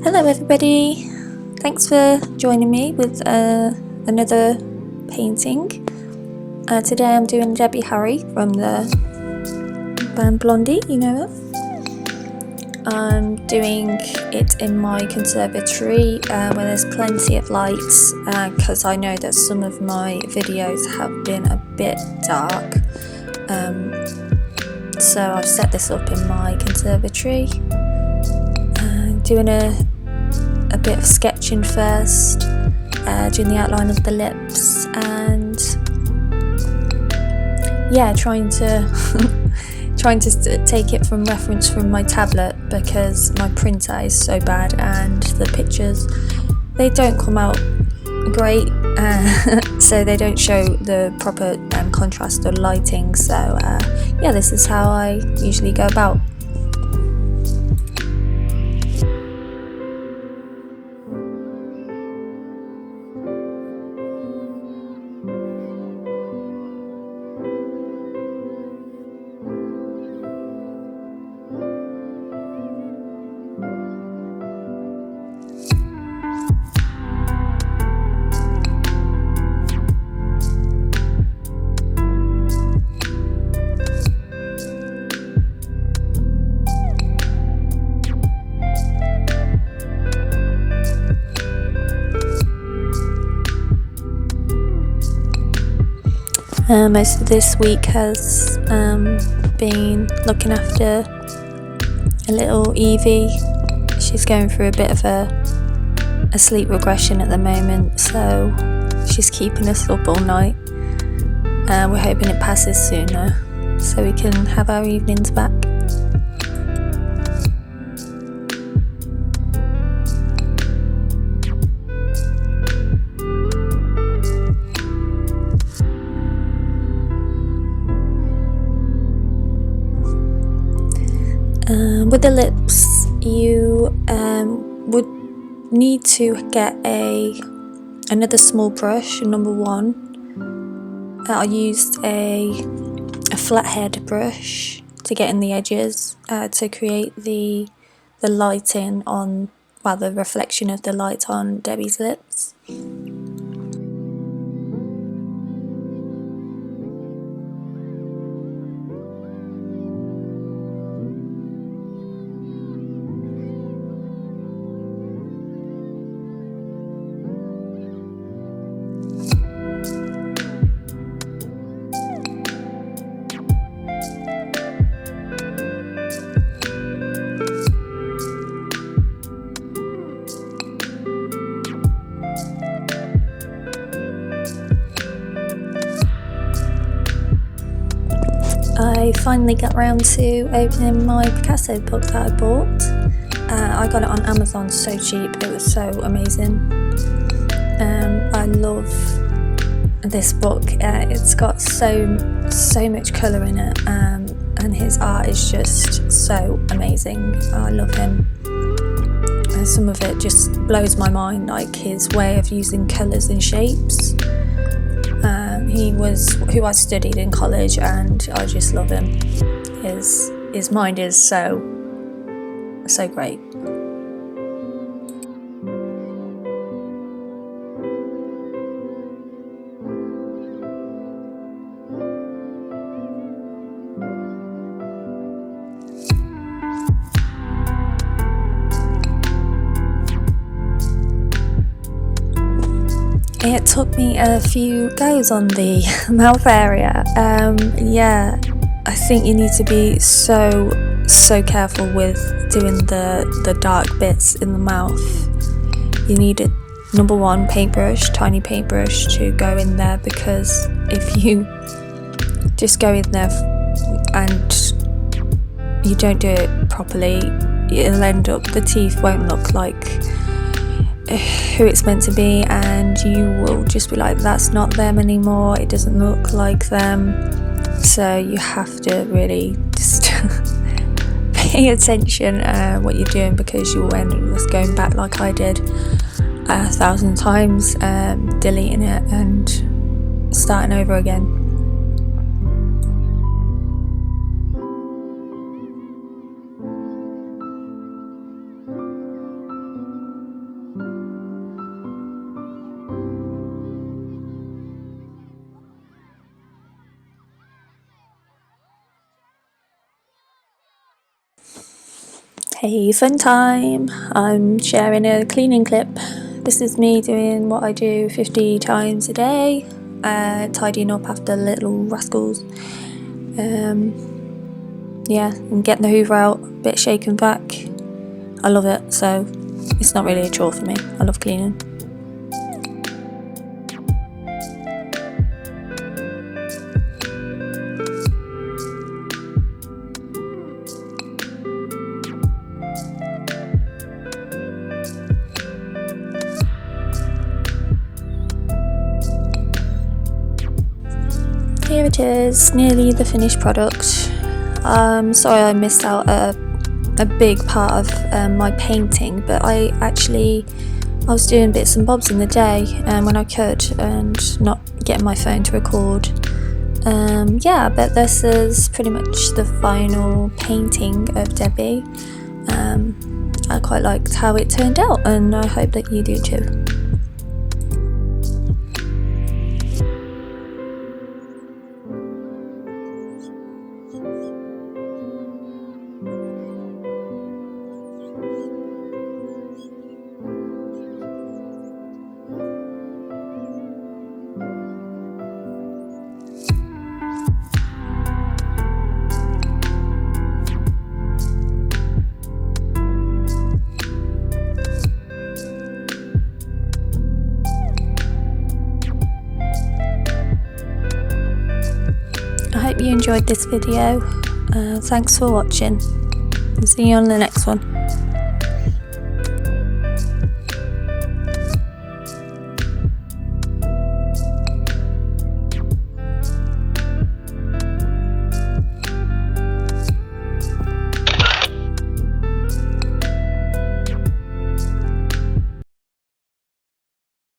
Hello everybody, thanks for joining me with another painting. Today I'm doing Debbieharry from the band Blondie, you know her. I'm doing it in my conservatory where there's plenty of lights because I know that some of my videos have been a bit dark. So I've set this up in my conservatory. Doing a bit of sketching first, doing the outline of the lips, and yeah, trying to take it from reference from my tablet because my printer is so bad and the pictures, they don't come out great, so they don't show the proper contrast or lighting. So yeah, this is how I usually go about. Most of this week has been looking after a little Evie. She's going through a bit of a sleep regression at the moment, so she's keeping us up all night. We're hoping it passes soon though, so we can have our evenings back. With the lips, you would need to get another small brush, number 1. I used a flathead brush to get in the edges to create the lighting on, well, the reflection of the light on Debbie's lips. I finally got round to opening my Picasso book that I bought. I got it on Amazon so cheap, it was so amazing. I love this book, it's got so much colour in it, and his art is just so amazing. I love him. Some of it just blows my mind, like his way of using colours and shapes. He was who I studied in college and I just love him. His mind is so great. It took me a few goes on the mouth area. Yeah, I think you need to be so careful with doing the dark bits in the mouth. You need a number 1 paintbrush, tiny paintbrush to go in there, because if you just go in there and you don't do it properly, it'll end up, the teeth won't look like who it's meant to be, and you will just be like, that's not them anymore, it doesn't look like them. So you have to really just pay attention what you're doing, because you will end up just going back like I did 1,000 times, deleting it and starting over again. Hey, fun time! I'm sharing a cleaning clip. This is me doing what I do 50 times a day, tidying up after little rascals. Yeah, and getting the hoover out, a bit shake and vac. I love it, so it's not really a chore for me. I love cleaning. Here it is, nearly the finished product. Sorry I missed out a big part of my painting, but I was doing bits and bobs in the day when I could, and not getting my phone to record. Yeah, but this is pretty much the final painting of Debbie. I quite liked how it turned out, and I hope that you do too. I hope you enjoyed this video. Thanks for watching. I'll see you on the next one.